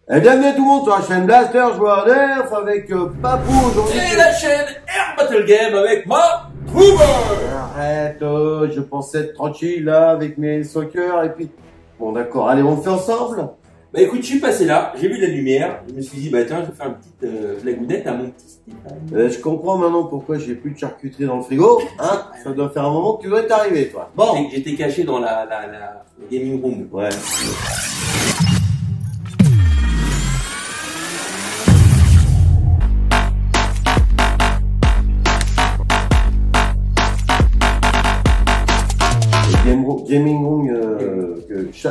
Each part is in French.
Et bienvenue tout le monde sur la chaîne Blaster Joueur Nerf avec Papou aujourd'hui. Et la chaîne Air Battle Game avec moi, Trouver. Arrête, je pensais être tranquille là avec mes soccer et puis... Bon d'accord, allez on le fait ensemble. Bah écoute, je suis passé là, j'ai vu la lumière, je me suis dit bah tiens, je vais faire une petite blagounette à mon petit Stéphane. Je comprends maintenant pourquoi j'ai plus de charcuterie dans le frigo, hein. Ça doit faire un moment que tu dois être arrivé toi. Bon. J'étais caché dans la gaming room. Ouais. Gaming room,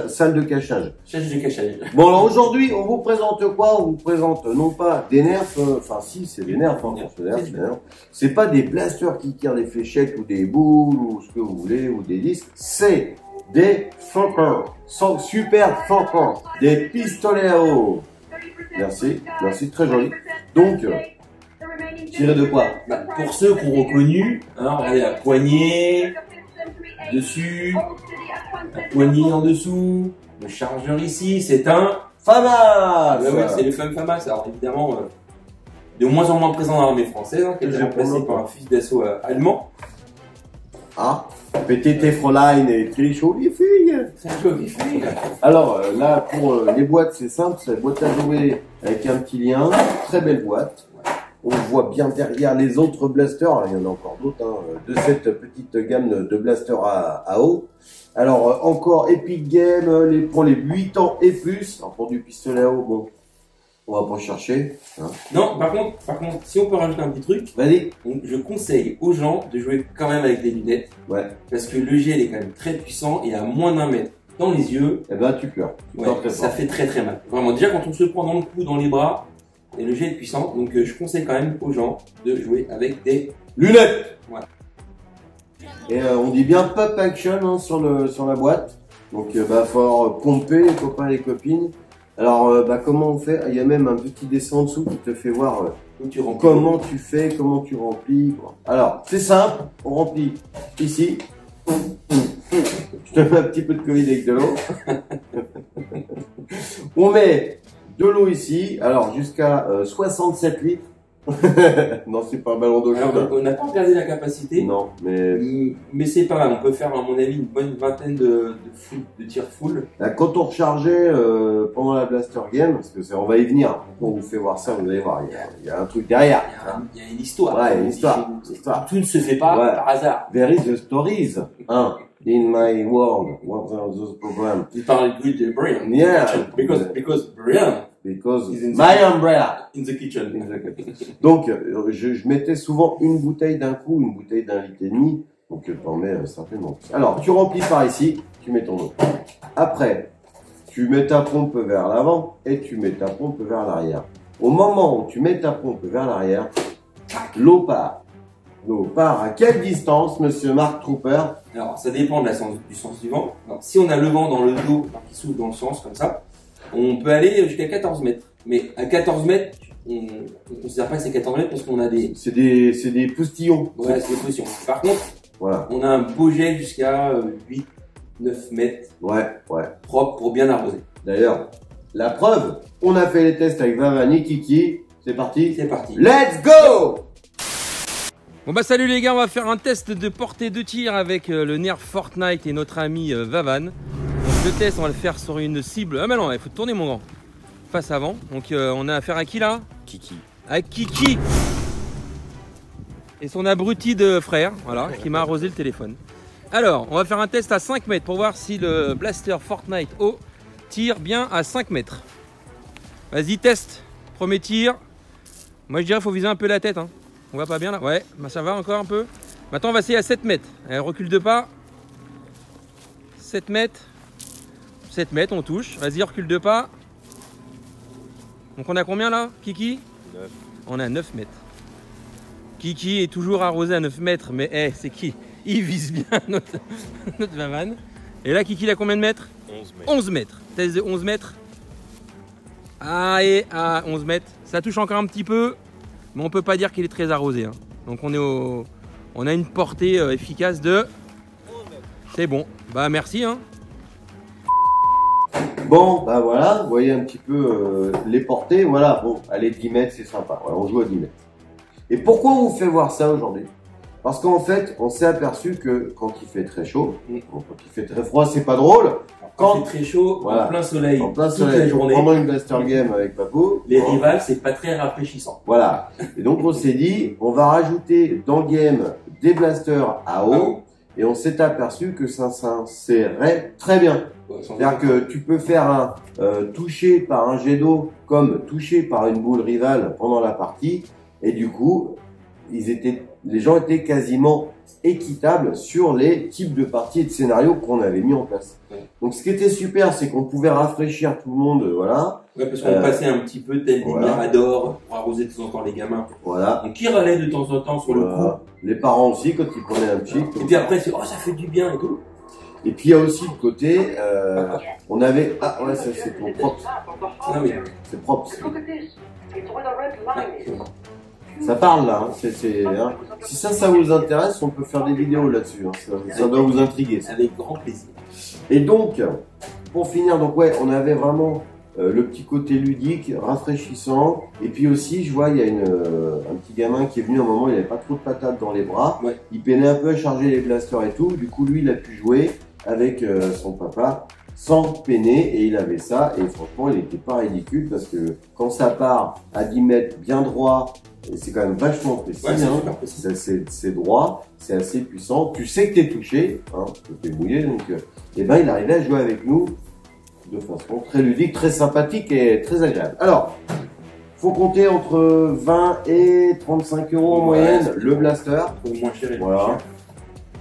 salle de cachage. Chasse de cachage. Bon alors aujourd'hui on vous présente quoi? On vous présente non pas des nerfs, enfin si c'est des nerfs, hein, c'est pas des blasters qui tirent des fléchettes ou des boules ou ce que vous voulez ou des disques, c'est des flankers, super flankers, des pistolets à eau. Merci, merci, très joli. Donc, tiré de quoi? Bah, pour ceux qui ont reconnu, hein, regardez la poignée, dessus, la poignée en dessous, le chargeur ici, c'est un FAMAS. Ouais, ouais, c'est le fameux FAMAS. Alors évidemment, de moins en moins présent dans l'armée française, hein, qui a été remplacé par un fusil d'assaut allemand. Ah, PTT Fräulein et très jolie fille. C'est un joli fille. Alors là, pour les boîtes, c'est simple, c'est la boîte à jouer avec un petit lien, très belle boîte. On voit bien derrière les autres blasters, il y en a encore d'autres, hein, de cette petite gamme de blasters à eau. Alors encore Epic Game pour les 8 ans et plus. Alors pour du pistolet à eau, bon, on va pas chercher. Hein. Non, par contre, si on peut rajouter un petit truc, vas-y. Je conseille aux gens de jouer quand même avec des lunettes. Ouais. Parce que le gel est quand même très puissant et à moins d'un mètre dans les yeux. Eh ben tu pleures. Ouais, ça fait très très mal. Vraiment, déjà quand on se prend dans le cou, dans les bras, et le jet est puissant, donc je conseille quand même aux gens de jouer avec des lunettes. Ouais. Et on dit bien pop action hein, sur la boîte. Donc bah faut pomper les copains et les copines. Alors bah comment on fait? Il y a même un petit dessin en dessous qui te fait voir comment tu fais, comment tu remplis. Quoi. Alors c'est simple, on remplit ici. Je te mets un petit peu de Covid avec de l'eau. On met de l'eau ici, alors jusqu'à 67 litres. Non, c'est pas un ballon d'eau. On n'a pas regardé la capacité. Non, mais c'est pas mal. On peut faire, à mon avis, une bonne vingtaine de tirs full. Là, quand on rechargeait pendant la Blaster Game, parce que on va y venir, on vous fait voir ça, vous allez voir, il y a un truc derrière. Il y a une histoire. Ouais, une histoire. Tout ne se fait pas par hasard. There is the stories. Hein. In my world, what are those programs? You parle good de Brian. Yeah. Because Brian. Because my umbrella. In the kitchen. Donc, je mettais souvent une bouteille d'un coup, une bouteille d'un litre et demi. Donc, t'en mets certainement. Alors, tu remplis par ici, tu mets ton eau. Après, tu mets ta pompe vers l'avant et tu mets ta pompe vers l'arrière. Au moment où tu mets ta pompe vers l'arrière, l'eau part. L'eau part à quelle distance, monsieur Mark Trooper? Alors, ça dépend du sens du vent. Alors, si on a le vent dans le dos, qui souffle dans le sens, comme ça, on peut aller jusqu'à 14 mètres. Mais à 14 mètres, on ne considère pas que c'est 14 mètres parce qu'on a des... C'est des postillons. Ouais, c'est des postillons. Par contre, voilà. On a un beau jet jusqu'à 8-9 mètres. Ouais. Propre pour bien arroser. D'ailleurs, la preuve, on a fait les tests avec Vavan et Kiki. C'est parti? C'est parti. Let's go! Bon bah salut les gars, on va faire un test de portée de tir avec le Nerf Fortnite et notre ami Vavan. Donc le test, on va le faire sur une cible. Ah mais non, il faut tourner mon grand. Face avant. Donc on a affaire à qui là? Kiki. Avec Kiki et son abruti de frère, voilà, qui m'a arrosé le téléphone. Alors, on va faire un test à 5 mètres pour voir si le blaster Fortnite O tire bien à 5 mètres. Vas-y, test. Premier tir. Moi je dirais qu'il faut viser un peu la tête. Hein. On va pas bien là? Ouais, bah ça va encore un peu. Maintenant on va essayer à 7 mètres. Allez, recule de pas. 7 mètres. 7 mètres, on touche. Vas-y, recule de pas. Donc on a combien là, Kiki? 9. On a 9 mètres. Kiki est toujours arrosé à 9 mètres, mais hey, c'est qui? Il vise bien notre Vavan. Et là, Kiki, il a combien de mètres? 11 mètres. 11 mètres. Test de 11 mètres. Ah, et à 11 mètres. Ça touche encore un petit peu. Mais on peut pas dire qu'il est très arrosé. Hein. Donc on a une portée efficace de... C'est bon. Bah merci. Hein. Bon, bah voilà, vous voyez un petit peu les portées. Voilà, bon, allez, 10 mètres, c'est sympa. Voilà, on joue à 10 mètres. Et pourquoi on vous fait voir ça aujourd'hui? Parce qu'en fait, on s'est aperçu que quand il fait très chaud, bon, quand il fait très froid, c'est pas drôle. Quand il fait très chaud, voilà, en plein soleil, en plein toute soleil, la journée, pendant une blaster game avec Papou, les rivals, c'est pas très rafraîchissant. Voilà. Et donc on s'est dit, on va rajouter dans le game des blasters à eau, et on s'est aperçu que ça s'insérait très bien. C'est-à-dire que tu peux faire un touché par un jet d'eau comme touché par une boule rivale pendant la partie, et du coup, les gens étaient quasiment équitables sur les types de parties et de scénarios qu'on avait mis en place. Donc ce qui était super, c'est qu'on pouvait rafraîchir tout le monde, voilà. Ouais, parce qu'on passait un petit peu tel des miradors pour arroser de temps en temps les gamins. Voilà. Donc qui râlait de temps en temps sur le coup. Les parents aussi, quand ils prenaient un chic. Et puis après, c'est, oh, ça fait du bien et tout. Et puis il y a aussi le côté, on avait, ah ouais, ça c'est pour propre. Non mais, c'est propre. Ça parle là, hein. Hein. Si ça vous intéresse, on peut faire des vidéos là-dessus. Hein. Ça doit vous intriguer. Ça. Avec grand plaisir. Et donc, pour finir, donc ouais, on avait vraiment le petit côté ludique, rafraîchissant. Et puis aussi, je vois, il y a un petit gamin qui est venu à un moment, il n'avait pas trop de patates dans les bras. Ouais. Il peinait un peu à charger les blasters et tout. Du coup, lui, il a pu jouer avec son papa sans peiner et il avait ça. Et franchement, il n'était pas ridicule parce que quand ça part à 10 mètres bien droit, c'est quand même vachement précis. Ouais, hein. C'est droit, c'est assez puissant. Tu sais que t'es touché, hein, que t'es mouillé. Donc, et ben, il arrivait à jouer avec nous de façon très ludique, très sympathique et très agréable. Alors, faut compter entre 20 et 35 euros en moyenne le blaster. Pour moins cher et voilà.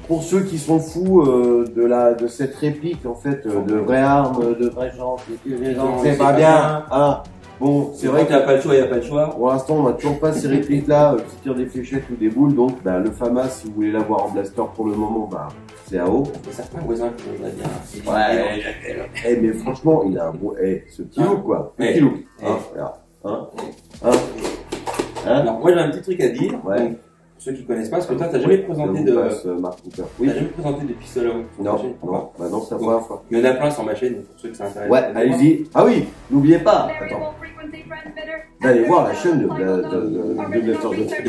Pour ceux qui sont fous de cette réplique en fait de vraies armes, de vraies gens, c'est pas bien. Hein. Bon, c'est vrai qu'il n'y a pas le choix, il n'y a pas le choix. Pour l'instant, on n'a toujours pas ces répliques-là qui tirent des fléchettes ou des boules. Donc, bah, le FAMAS, si vous voulez l'avoir en blaster pour le moment, bah, c'est à eau. Il y a certains voisins qui voudraient bien. Ouais. Mais franchement, il a un beau, ce petit look, quoi. Petit look. Alors, moi, j'ai un petit truc à dire. Ouais. Donc, pour ceux qui connaissent pas, parce que toi, t'as jamais présenté de. Oui. T'as jamais présenté de pistolet à eau. Non. Bah non, c'est la première fois. Il y en a plein sur ma chaîne, pour ceux qui s'intéressent. Ouais, allez-y. Ah oui, n'oubliez pas. Attends. D'aller voir la chaîne de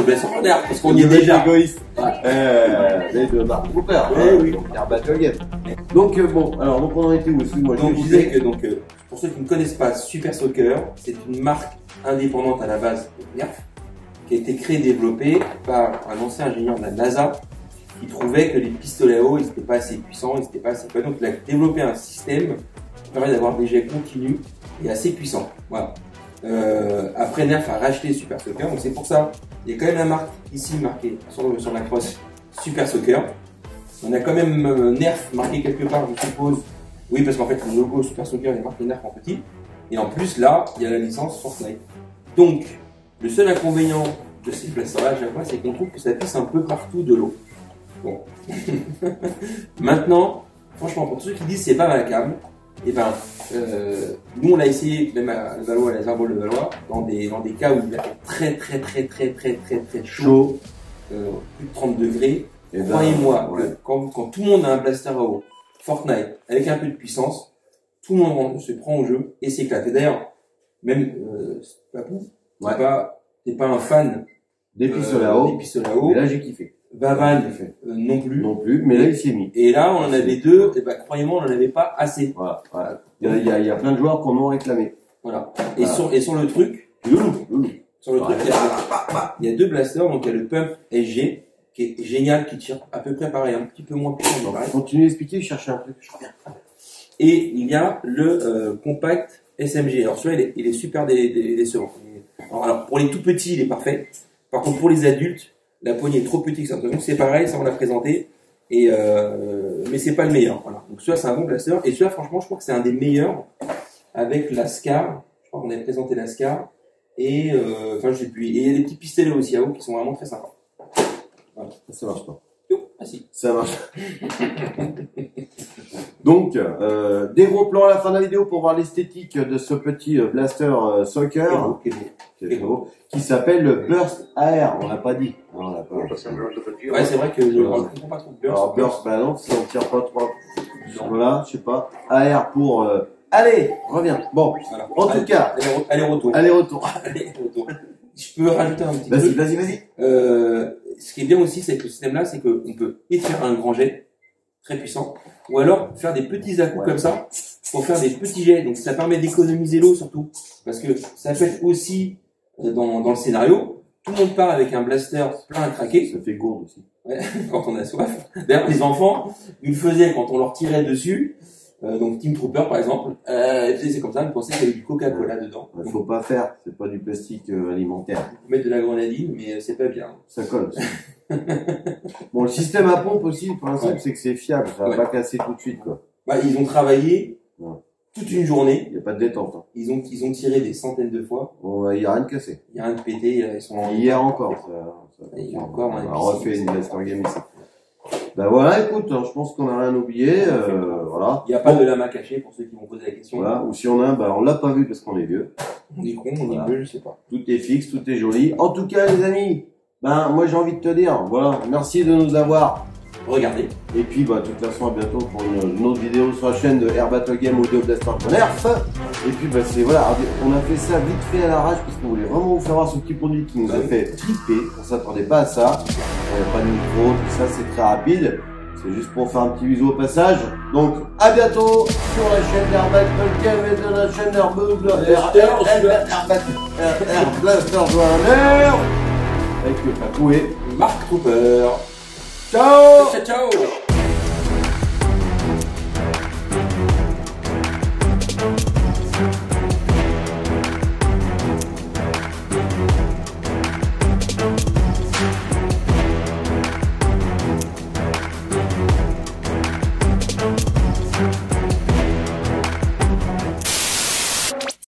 Blaster Moderne, parce qu'on y est déjà. Égoïste. Mais de Mark Cooper. Oui. Battle Game. Donc, bon, alors, donc on en était où? Excuse-moi. Donc, je disais que, pour ceux qui ne connaissent pas Super Soccer, c'est une marque indépendante à la base de Nerf, qui a été créée et développée par un ancien ingénieur de la NASA qui trouvait que les pistolets à eau, ils n'étaient pas assez puissants, ils n'étaient pas assez quoi. Donc il a développé un système qui permet d'avoir des jets continus et assez puissants. Voilà. Après Nerf a racheté Super Soccer, donc c'est pour ça il y a quand même la marque ici marquée sur la crosse Super Soccer. On a quand même Nerf marqué quelque part, je suppose. Oui, parce qu'en fait le logo Super Soccer est marqué Nerf en petit. Et en plus là, il y a la licence Fortnite. Donc le seul inconvénient de ces blasters-là, à chaque fois, c'est qu'on trouve que ça pisse un peu partout de l'eau. Bon. Maintenant, franchement, pour ceux qui disent c'est pas ma cam, et ben, nous on l'a essayé, même à Valois, à la Zarbol de Valois, dans des cas où il a fait très chaud, plus de 30 degrés. Croyez-moi, quand tout le monde a un blaster à eau, Fortnite, avec un peu de puissance, tout le monde se prend au jeu et s'éclate. Et d'ailleurs, même Papou, t'es pas un fan des pistolets à eau. Mais là, j'ai kiffé. Vavan, non plus. Non plus, mais là, il s'est mis. Et là, on en avait deux, et croyez-moi, on en avait pas assez. Voilà. Il y a plein de joueurs qu'on a réclamé. Voilà. Et sur le truc, il y a deux blasters, donc il y a le Pump SG, qui est génial, qui tire à peu près pareil, un petit peu moins puissant. Continue d'expliquer, je cherchais un truc, je reviens. Et il y a le Compact SMG. Alors celui-là, il est super décevant. Alors pour les tout petits, il est parfait. Par contre, pour les adultes, la poignée est trop petite. Donc c'est pareil, ça on l'a présenté. Mais c'est pas le meilleur. Voilà. Donc celui-là, c'est un bon blaster. Et celui-là, franchement, je crois que c'est un des meilleurs avec la Scar. Je crois qu'on avait présenté la Scar. Et je sais plus. Et il y a des petits pistolets aussi à eau qui sont vraiment très sympas. Voilà. Ça marche pas. Ah si. Ça marche. Donc, des gros plans à la fin de la vidéo pour voir l'esthétique de ce petit blaster soccer qui s'appelle le Burst AR. On l'a pas dit. Non, on l'a pas. Ouais, c'est vrai que je comprends pas trop de Burst. Alors Burst, bah non, si on tire pas trop. Voilà, je sais pas. AR pour Allez, reviens. Bon, Voilà. en tout cas, Aller-retour. allez-retour. Aller-retour. Je peux rajouter un petit Vas-y, truc. vas-y. Ce qui est bien aussi, c'est que ce système-là, c'est qu'on peut et faire un grand jet très puissant, ou alors faire des petits à-coups comme ça pour faire des petits jets. Donc ça permet d'économiser l'eau surtout, parce que ça peut être aussi dans le scénario. Tout le monde part avec un blaster plein à craquer. Ça fait gourde aussi. Ouais, quand on a soif. D'ailleurs, les enfants nous le faisaient quand on leur tirait dessus. Donc Team Trooper par exemple, c'est comme ça, ils pensaient qu'il y avait du Coca-Cola dedans. Il faut pas faire, c'est pas du plastique alimentaire. Ils mettent de la grenadine, mais c'est pas bien. Ça colle aussi. Bon, le système à pompe aussi, le principe, c'est que c'est fiable, ça va pas casser tout de suite, quoi. Bah, ils ont travaillé toute une journée. Il n'y a pas de détente. Hein. Ils ont tiré des centaines de fois. Bon, il n'y a rien de cassé. Il y a rien de pété. Ils sont Hier encore. Hier encore, on a refait une Blaster Game ici. Ben voilà, écoute, hein, je pense qu'on n'a rien oublié. Voilà. Il n'y a pas de lama caché pour ceux qui vont poser la question. Voilà. Ou si on a un, ben on l'a pas vu parce qu'on est vieux. On est con, on est bleu, je sais pas. Tout est fixe, tout est joli. En tout cas, les amis, ben moi j'ai envie de te dire, voilà, merci de nous avoir Regardez. Et puis, bah, de toute façon, à bientôt pour une autre vidéo sur la chaîne de Air Battle Game ou de Blaster Nerf. Et puis, bah, c'est voilà, on a fait ça vite fait à l'arrache parce qu'on voulait vraiment vous faire voir ce petit produit qui nous a fait triper. On s'attendait pas à ça. Pas de micro, tout ça, c'est très rapide. C'est juste pour faire un petit bisou au passage. Donc, à bientôt sur la chaîne d'Air Battle Game et de la chaîne Air Blaster Nerf. Avec le Papou et Mark Trooper. ciao! Ciao, ciao!